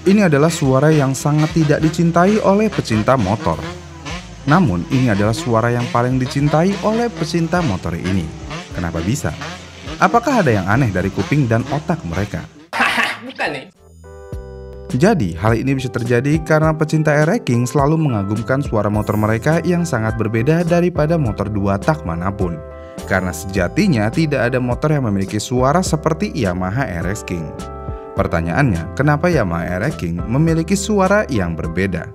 Ini adalah suara yang sangat tidak dicintai oleh pecinta motor. Namun, ini adalah suara yang paling dicintai oleh pecinta motor ini. Kenapa bisa? Apakah ada yang aneh dari kuping dan otak mereka? Bukan nih. Jadi, hal ini bisa terjadi karena pecinta e-racing selalu mengagumkan suara motor mereka yang sangat berbeda daripada motor dua tak manapun. Karena sejatinya tidak ada motor yang memiliki suara seperti Yamaha RX King. Pertanyaannya, kenapa Yamaha RX King memiliki suara yang berbeda?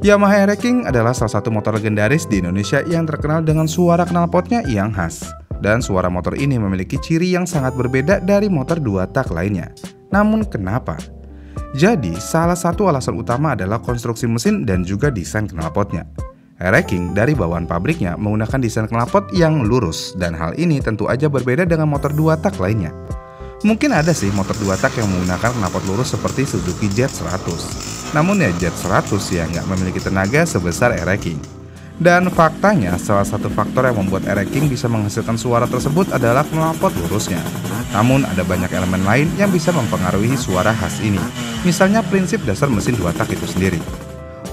Yamaha RX King adalah salah satu motor legendaris di Indonesia yang terkenal dengan suara knalpotnya yang khas. Dan suara motor ini memiliki ciri yang sangat berbeda dari motor dua tak lainnya. Namun kenapa? Jadi, salah satu alasan utama adalah konstruksi mesin dan juga desain knalpotnya. RX King dari bawaan pabriknya menggunakan desain knalpot yang lurus, dan hal ini tentu aja berbeda dengan motor dua tak lainnya. Mungkin ada sih motor dua tak yang menggunakan knalpot lurus seperti Suzuki Jet100. Namun ya Jet100 ya nggak memiliki tenaga sebesar RX King. Dan faktanya, salah satu faktor yang membuat RX King bisa menghasilkan suara tersebut adalah knalpot lurusnya. Namun ada banyak elemen lain yang bisa mempengaruhi suara khas ini. Misalnya prinsip dasar mesin dua tak itu sendiri.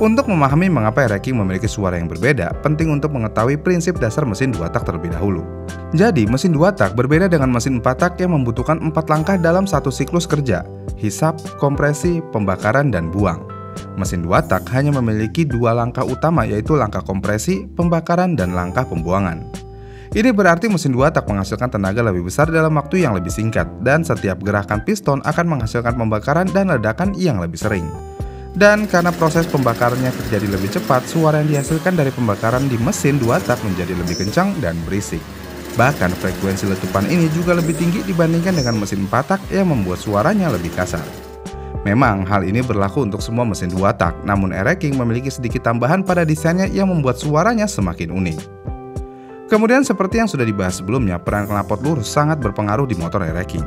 Untuk memahami mengapa RX King memiliki suara yang berbeda, penting untuk mengetahui prinsip dasar mesin dua tak terlebih dahulu. Jadi, mesin dua tak berbeda dengan mesin 4 tak yang membutuhkan 4 langkah dalam satu siklus kerja: hisap, kompresi, pembakaran, dan buang. Mesin dua tak hanya memiliki 2 langkah utama, yaitu langkah kompresi, pembakaran, dan langkah pembuangan. Ini berarti mesin dua tak menghasilkan tenaga lebih besar dalam waktu yang lebih singkat, dan setiap gerakan piston akan menghasilkan pembakaran dan ledakan yang lebih sering. Dan karena proses pembakarannya terjadi lebih cepat, suara yang dihasilkan dari pembakaran di mesin dua tak menjadi lebih kencang dan berisik. Bahkan frekuensi letupan ini juga lebih tinggi dibandingkan dengan mesin 4 tak yang membuat suaranya lebih kasar. Memang hal ini berlaku untuk semua mesin dua tak, namun RX King memiliki sedikit tambahan pada desainnya yang membuat suaranya semakin unik. Kemudian seperti yang sudah dibahas sebelumnya, peran knalpot lurus sangat berpengaruh di motor RX King.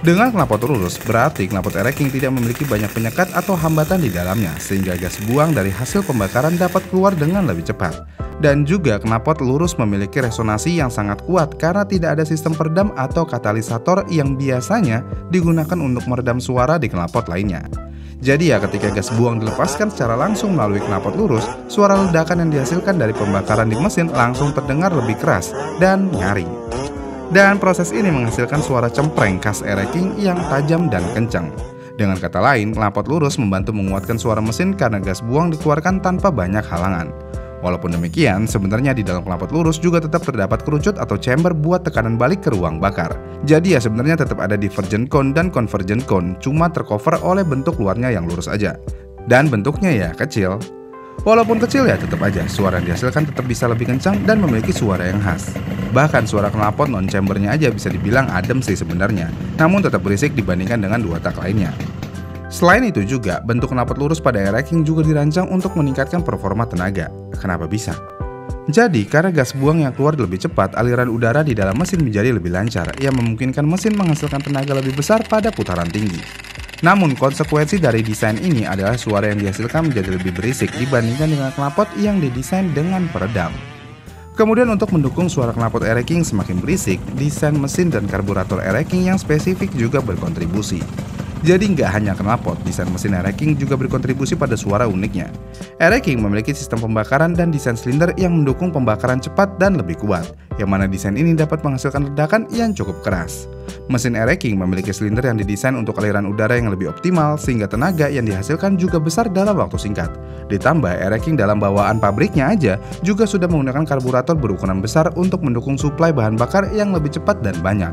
Dengan knalpot lurus, berarti knalpot RX King tidak memiliki banyak penyekat atau hambatan di dalamnya, sehingga gas buang dari hasil pembakaran dapat keluar dengan lebih cepat. Dan juga knalpot lurus memiliki resonansi yang sangat kuat karena tidak ada sistem peredam atau katalisator yang biasanya digunakan untuk meredam suara di knalpot lainnya. Jadi ya, ketika gas buang dilepaskan secara langsung melalui knalpot lurus, suara ledakan yang dihasilkan dari pembakaran di mesin langsung terdengar lebih keras dan nyaring. Dan proses ini menghasilkan suara cempreng khas RX King yang tajam dan kencang. Dengan kata lain, knalpot lurus membantu menguatkan suara mesin karena gas buang dikeluarkan tanpa banyak halangan. Walaupun demikian, sebenarnya di dalam knalpot lurus juga tetap terdapat kerucut atau chamber buat tekanan balik ke ruang bakar. Jadi ya sebenarnya tetap ada divergent cone dan convergent cone, cuma tercover oleh bentuk luarnya yang lurus aja. Dan bentuknya ya kecil. Walaupun kecil ya tetap aja, suara yang dihasilkan tetap bisa lebih kencang dan memiliki suara yang khas. Bahkan suara knalpot non-chambernya aja bisa dibilang adem sih sebenarnya, namun tetap berisik dibandingkan dengan dua tak lainnya. Selain itu juga, bentuk knalpot lurus pada RX King juga dirancang untuk meningkatkan performa tenaga. Kenapa bisa? Jadi, karena gas buang yang keluar lebih cepat, aliran udara di dalam mesin menjadi lebih lancar, yang memungkinkan mesin menghasilkan tenaga lebih besar pada putaran tinggi. Namun, konsekuensi dari desain ini adalah suara yang dihasilkan menjadi lebih berisik dibandingkan dengan knalpot yang didesain dengan peredam. Kemudian untuk mendukung suara knalpot RX King semakin berisik, desain mesin dan karburator RX King yang spesifik juga berkontribusi. Jadi nggak hanya knalpot, desain mesin RX King juga berkontribusi pada suara uniknya. RX King memiliki sistem pembakaran dan desain silinder yang mendukung pembakaran cepat dan lebih kuat, yang mana desain ini dapat menghasilkan ledakan yang cukup keras. Mesin RX King memiliki silinder yang didesain untuk aliran udara yang lebih optimal, sehingga tenaga yang dihasilkan juga besar dalam waktu singkat. Ditambah, RX King dalam bawaan pabriknya aja juga sudah menggunakan karburator berukuran besar untuk mendukung suplai bahan bakar yang lebih cepat dan banyak.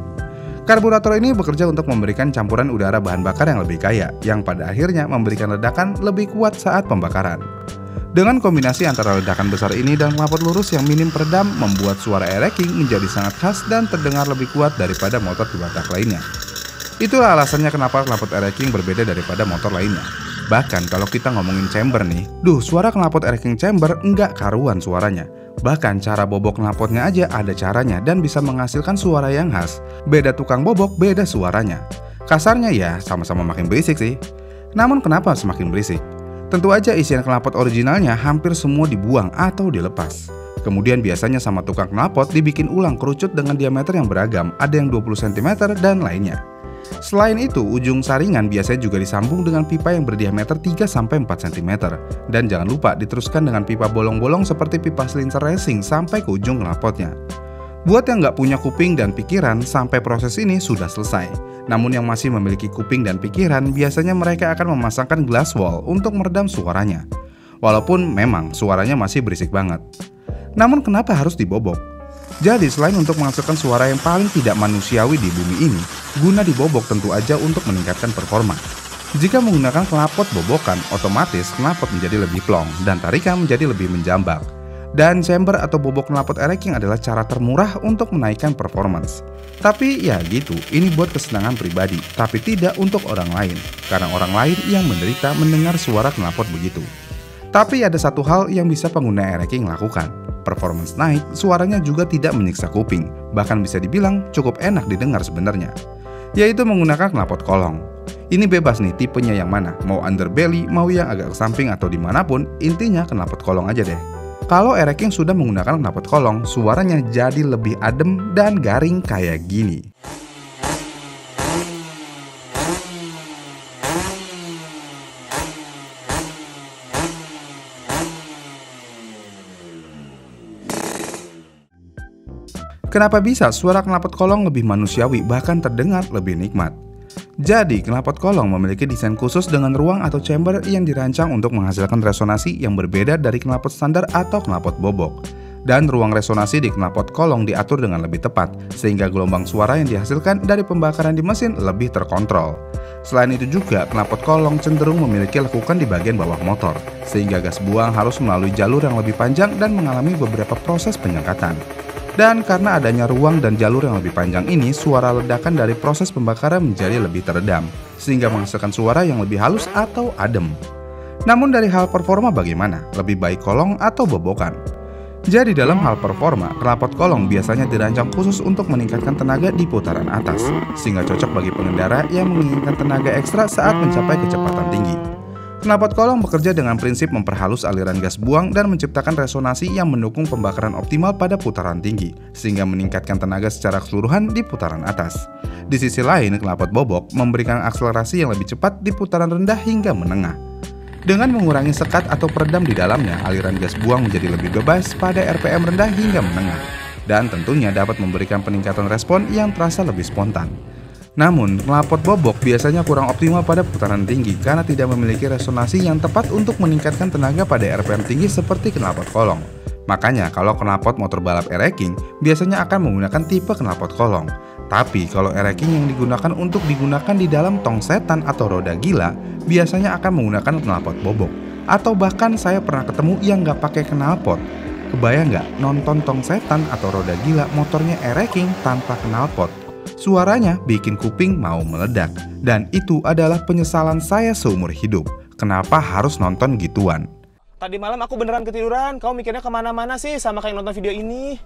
Karburator ini bekerja untuk memberikan campuran udara bahan bakar yang lebih kaya, yang pada akhirnya memberikan ledakan lebih kuat saat pembakaran. Dengan kombinasi antara ledakan besar ini dan knalpot lurus yang minim peredam, membuat suara RX King menjadi sangat khas dan terdengar lebih kuat daripada motor dua tak lainnya. Itulah alasannya kenapa knalpot RX King berbeda daripada motor lainnya. Bahkan kalau kita ngomongin chamber nih, suara knalpot RX King chamber enggak karuan suaranya. Bahkan cara bobok knalpotnya aja ada caranya dan bisa menghasilkan suara yang khas. Beda tukang bobok, beda suaranya. Kasarnya ya sama-sama makin berisik sih. Namun kenapa semakin berisik? Tentu aja isian knalpot originalnya hampir semua dibuang atau dilepas. Kemudian biasanya sama tukang knalpot dibikin ulang kerucut dengan diameter yang beragam, ada yang 20 cm dan lainnya. Selain itu, ujung saringan biasanya juga disambung dengan pipa yang berdiameter 3-4 cm. Dan jangan lupa diteruskan dengan pipa bolong-bolong seperti pipa silinser racing sampai ke ujung knalpotnya. Buat yang nggak punya kuping dan pikiran, sampai proses ini sudah selesai. Namun yang masih memiliki kuping dan pikiran, biasanya mereka akan memasangkan glass wall untuk meredam suaranya. Walaupun memang suaranya masih berisik banget. Namun kenapa harus dibobok? Jadi selain untuk menghasilkan suara yang paling tidak manusiawi di bumi ini, guna dibobok tentu aja untuk meningkatkan performa. Jika menggunakan knalpot bobokan, otomatis knalpot menjadi lebih plong dan tarikan menjadi lebih menjambak. Dan chamber atau bobok knalpot Air-Racking adalah cara termurah untuk menaikkan performance. Tapi ya gitu, ini buat kesenangan pribadi, tapi tidak untuk orang lain, karena orang lain yang menderita mendengar suara knalpot begitu. Tapi ada satu hal yang bisa pengguna Air-Racking lakukan. Performance naik, suaranya juga tidak menyiksa kuping, bahkan bisa dibilang cukup enak didengar sebenarnya, yaitu menggunakan knalpot kolong. Ini bebas nih tipenya yang mana, mau underbelly, mau yang agak ke samping atau dimanapun, intinya knalpot kolong aja deh. Kalau Air-Racking sudah menggunakan knalpot kolong, suaranya jadi lebih adem dan garing kayak gini. Kenapa bisa suara knalpot kolong lebih manusiawi bahkan terdengar lebih nikmat? Jadi, knalpot kolong memiliki desain khusus dengan ruang atau chamber yang dirancang untuk menghasilkan resonasi yang berbeda dari knalpot standar atau knalpot bobok. Dan ruang resonasi di knalpot kolong diatur dengan lebih tepat, sehingga gelombang suara yang dihasilkan dari pembakaran di mesin lebih terkontrol. Selain itu juga, knalpot kolong cenderung memiliki lekukan di bagian bawah motor, sehingga gas buang harus melalui jalur yang lebih panjang dan mengalami beberapa proses penyekatan. Dan karena adanya ruang dan jalur yang lebih panjang ini, suara ledakan dari proses pembakaran menjadi lebih teredam, sehingga menghasilkan suara yang lebih halus atau adem. Namun dari hal performa bagaimana? Lebih baik kolong atau bobokan? Jadi dalam hal performa, knalpot kolong biasanya dirancang khusus untuk meningkatkan tenaga di putaran atas, sehingga cocok bagi pengendara yang menginginkan tenaga ekstra saat mencapai kecepatan tinggi. Knalpot kolong bekerja dengan prinsip memperhalus aliran gas buang dan menciptakan resonasi yang mendukung pembakaran optimal pada putaran tinggi, sehingga meningkatkan tenaga secara keseluruhan di putaran atas. Di sisi lain, knalpot bobok memberikan akselerasi yang lebih cepat di putaran rendah hingga menengah. Dengan mengurangi sekat atau peredam di dalamnya, aliran gas buang menjadi lebih bebas pada RPM rendah hingga menengah, dan tentunya dapat memberikan peningkatan respon yang terasa lebih spontan. Namun, knalpot bobok biasanya kurang optimal pada putaran tinggi karena tidak memiliki resonasi yang tepat untuk meningkatkan tenaga pada RPM tinggi seperti knalpot kolong. Makanya kalau knalpot motor balap Air-Racking biasanya akan menggunakan tipe knalpot kolong. Tapi kalau Air-Racking yang digunakan untuk digunakan di dalam tong setan atau roda gila, biasanya akan menggunakan knalpot bobok. Atau bahkan saya pernah ketemu yang nggak pakai knalpot. Kebayang nggak nonton tong setan atau roda gila motornya Air-Racking tanpa knalpot? Suaranya bikin kuping mau meledak. Dan itu adalah penyesalan saya seumur hidup. Kenapa harus nonton gituan? Tadi malam aku beneran ketiduran. Kamu mikirnya kemana-mana sih sama kayak nonton video ini?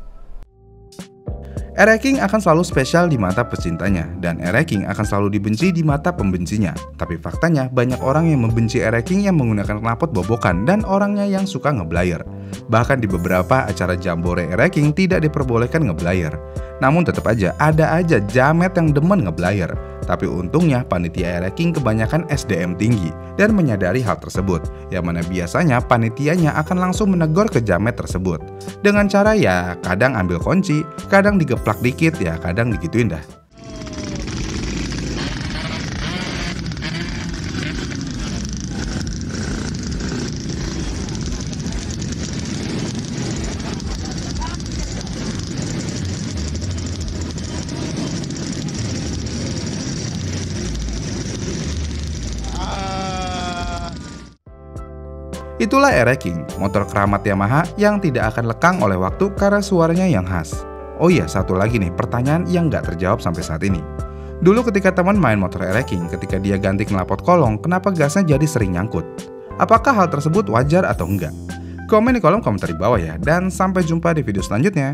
Air-Racking akan selalu spesial di mata pecintanya, dan Air-Racking akan selalu dibenci di mata pembencinya. Tapi faktanya, banyak orang yang membenci Air-Racking yang menggunakan knalpot bobokan dan orangnya yang suka ngeblayer. Bahkan di beberapa acara jambore Air-Racking tidak diperbolehkan ngeblayer. Namun tetap aja, ada aja jamet yang demen ngeblayer. Tapi untungnya panitia Air-Racking kebanyakan SDM tinggi dan menyadari hal tersebut, yang mana biasanya panitianya akan langsung menegur ke jamet tersebut. Dengan cara ya kadang ambil kunci, kadang digeplak dikit, ya kadang digituin dah. Itulah Air-Racking, motor keramat Yamaha yang tidak akan lekang oleh waktu karena suaranya yang khas. Oh iya, satu lagi nih, pertanyaan yang nggak terjawab sampai saat ini. Dulu ketika teman main motor Air-Racking, ketika dia ganti knalpot kolong, kenapa gasnya jadi sering nyangkut? Apakah hal tersebut wajar atau enggak? Komen di kolom komentar di bawah ya, dan sampai jumpa di video selanjutnya.